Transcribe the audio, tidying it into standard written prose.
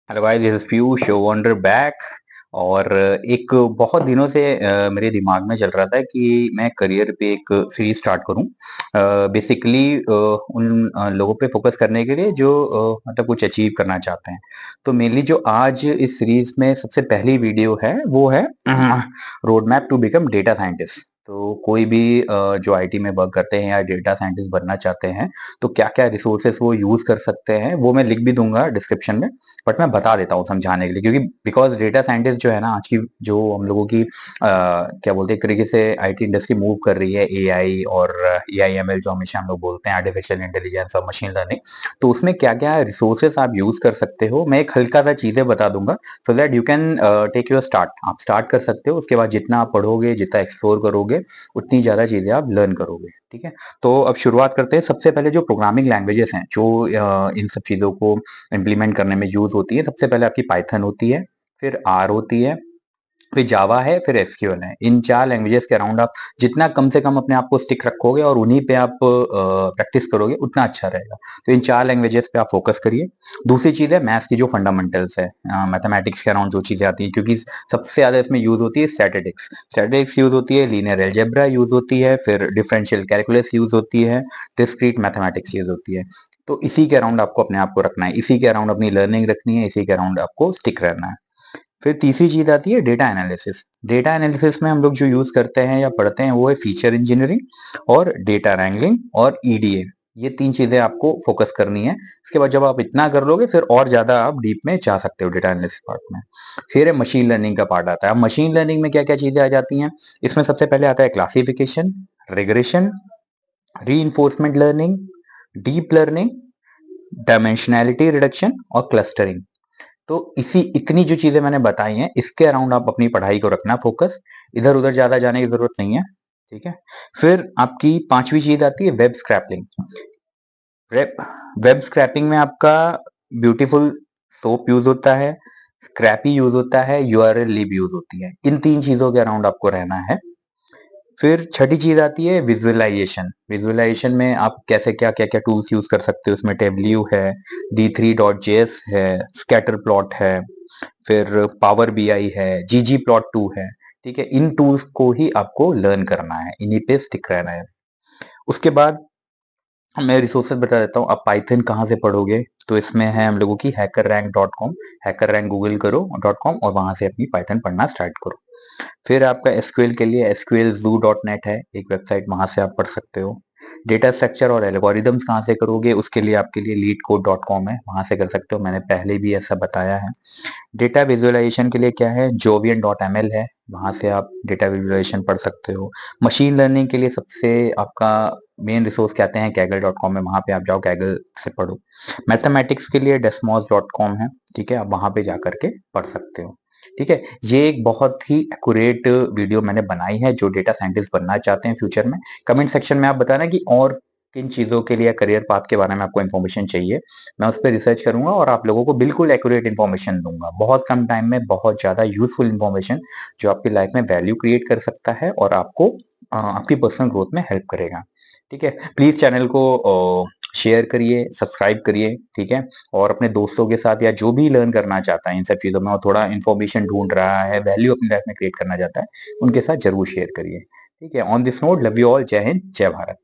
Hello guys, this is Piyush wonder back. और एक बहुत दिनों से मेरे दिमाग में चल रहा था कि मैं करियर पे एक सीरीज स्टार्ट करूं। बेसिकली उन लोगों पे फोकस करने के लिए जो मतलब कुछ अचीव करना चाहते हैं। तो मेनली जो आज इस सीरीज में सबसे पहली वीडियो है वो है road map to become data scientist. तो कोई भी जो आईटी में वर्क करते हैं या डेटा साइंटिस्ट बनना चाहते हैं तो क्या क्या रिसोर्सेस वो यूज कर सकते हैं वो मैं लिख भी दूंगा डिस्क्रिप्शन में। बट मैं बता देता हूँ समझाने के लिए, क्योंकि बिकॉज डेटा साइंटिस्ट जो है ना आज की जो हम लोगों की क्या बोलते हैं एक तरीके से आईटी इंडस्ट्री मूव कर रही है, एआई और एआईएमएल जो हमेशा हम लोग बोलते हैं, आर्टिफिशियल इंटेलिजेंस और मशीन लर्निंग। तो उसमें क्या क्या रिसोर्सेस आप यूज कर सकते हो मैं एक हल्का सा चीजें बता दूंगा, so that you can take your start. आप स्टार्ट कर सकते हो, उसके बाद जितना आप पढ़ोगे जितना एक्सप्लोर करोगे उतनी ज्यादा चीजें आप लर्न करोगे। ठीक है, तो अब शुरुआत करते हैं। सबसे पहले जो प्रोग्रामिंग लैंग्वेजेस हैं जो इन सब चीजों को इम्प्लीमेंट करने में यूज होती है, सबसे पहले आपकी पाइथन होती है, फिर आर होती है, फिर जावा है, फिर एसक्यूएल है। इन चार लैंग्वेजेस के अराउंड आप जितना कम से कम अपने आप को स्टिक रखोगे और उन्हीं पे आप प्रैक्टिस करोगे उतना अच्छा रहेगा। तो इन चार लैंग्वेजेस पे आप फोकस करिए। दूसरी चीज है मैथ्स की जो फंडामेंटल्स है, मैथमेटिक्स के अराउंड जो चीजें आती है, क्योंकि सबसे ज्यादा इसमें यूज होती है स्टैटिस्टिक्स। स्टैटिस्टिक्स यूज होती है, लीनियर अलजेब्रा यूज होती है, फिर डिफरेंशियल कैलकुलस यूज होती है, डिस्क्रीट मैथमेटिक्स यूज होती है। तो इसी के अराउंड आपको अपने आप को रखना है, इसी के अराउंड अपनी लर्निंग रखनी है, इसी के अराउंड आपको स्टिक रहना है। फिर तीसरी चीज आती है डेटा एनालिसिस। डेटा एनालिसिस में हम लोग जो यूज करते हैं या पढ़ते हैं वो है फीचर इंजीनियरिंग और डेटा रैंगलिंग और ईडीए। ये तीन चीजें आपको फोकस करनी है। इसके बाद जब आप इतना कर लोगे फिर और ज्यादा आप डीप में जा सकते हो डेटा एनालिसिस पार्ट में। फिर है मशीन लर्निंग का पार्ट आता है। अब मशीन लर्निंग में क्या क्या चीजें आ जाती हैं, इसमें सबसे पहले आता है classification, regression, reinforcement learning, deep learning, dimensionality reduction और क्लस्टरिंग। तो इसी इतनी जो चीजें मैंने बताई हैं इसके अराउंड आप अपनी पढ़ाई को रखना फोकस। इधर उधर ज्यादा जाने की जरूरत नहीं है। ठीक है, फिर आपकी पांचवी चीज आती है web scrapping. Web web scrapping में आपका ब्यूटीफुल सोप यूज होता है, स्क्रैपी यूज होता है, यूआरएल लिब यूज होती है। इन तीन चीजों के अराउंड आपको रहना है। फिर छठी चीज आती है विजुअलाइजेशन। विजुअलाइजेशन में आप कैसे क्या क्या क्या टूल्स यूज कर सकते हो, उसमें टेबल्यू है, d3.js है, स्कैटर प्लॉट है, फिर पावर बीआई है, जीजी प्लॉट 2 है। ठीक है, इन टूल्स को ही आपको लर्न करना है, इन्हीं पे स्टिक रहना है। उसके बाद मैं रिसोर्सेज बता देता हूँ। आप पाइथन कहाँ से पढ़ोगे, तो इसमें है हम लोगों की HackerRank.com। हैकर रैंक गूगल करो .com और वहां से अपनी पाइथन पढ़ना स्टार्ट करो। फिर आपका एसक्यूएल के लिए sqlzoo.net है एक वेबसाइट, वहां से आप पढ़ सकते हो। डेटा स्ट्रक्चर और एल्गोरिदम्स कहाँ से करोगे, उसके लिए आपके लिए leetcode.com है, वहां से कर सकते हो, मैंने पहले भी ऐसा बताया है। डेटा विजुअलाइजेशन के लिए क्या है, jovian.ml है, वहां से आप डेटा विजुअलाइजेशन पढ़ सकते हो। मशीन लर्निंग के लिए सबसे आपका मेन रिसोर्स कहते हैं kaggle.com है, वहां पे आप जाओ kaggle से पढ़ो। मैथमेटिक्स के लिए desmos.com है, ठीक है, आप वहां पे जाकर के पढ़ सकते हो। ठीक है, ये एक बहुत ही एक्यूरेट वीडियो मैंने बनाई है जो डेटा साइंटिस्ट बनना चाहते हैं फ्यूचर में। कमेंट सेक्शन में आप बताना कि और किन चीजों के लिए करियर पाथ के बारे में आपको इन्फॉर्मेशन चाहिए। मैं उस पर रिसर्च करूंगा और आप लोगों को बिल्कुल एक्यूरेट इन्फॉर्मेशन दूंगा, बहुत कम टाइम में बहुत ज्यादा यूजफुल इन्फॉर्मेशन जो आपकी लाइफ में वैल्यू क्रिएट कर सकता है और आपको आपकी पर्सनल ग्रोथ में हेल्प करेगा। ठीक है, प्लीज चैनल को शेयर करिए, सब्सक्राइब करिए। ठीक है, और अपने दोस्तों के साथ या जो भी लर्न करना चाहता है इन सब चीजों में और थोड़ा इन्फॉर्मेशन ढूंढ रहा है, वैल्यू अपनी लाइफ में क्रिएट करना चाहता है, उनके साथ जरूर शेयर करिए। ठीक है, on this note, love you all, जय हिंद, जय भारत।